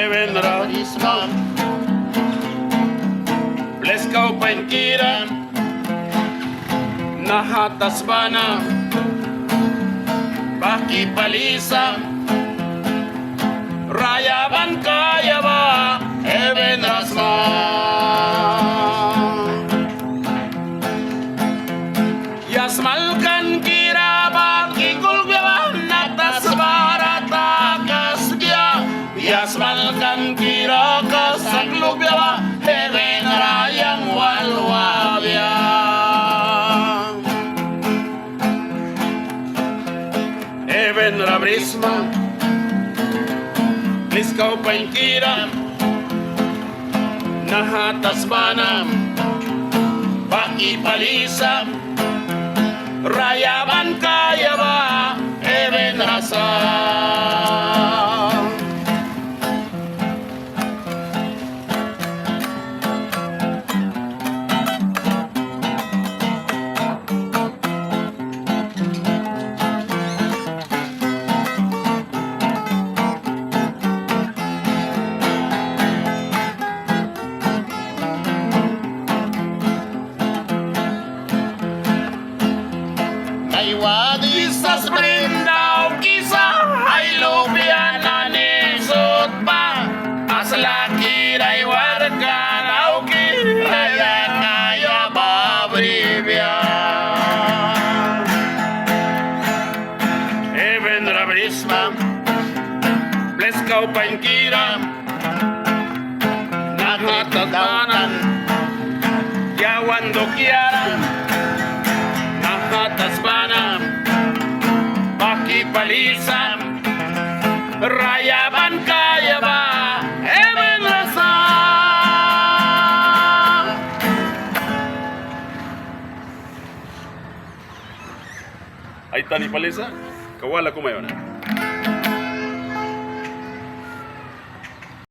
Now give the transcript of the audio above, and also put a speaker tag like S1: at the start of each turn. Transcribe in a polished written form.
S1: Evendra
S2: Islam,
S1: Pleskau Pankira Nahatas Bana Baki Palisa Raya Bankayaba Evendra Yasmalkan kira baki kulgwa natas barata kasbia Yasmalkan kira kasaglubya Evendra yang walwabya Evendra Brisma Pleskau Pankira Nahatas Bana Baki Palisa Raya Bankayaba Evendra Isas Brindao Kisa Ay lubiana ni Sutpa Asla kiray warga Lauki Raya kaya babribya Evendra Brisma Pleskau Pankira Nahatatanan Yawan Dokiara Nahatas Bana Baki Palisa Raya Bankayaba Evendra Ahí está ni Palisa Kawala kumayona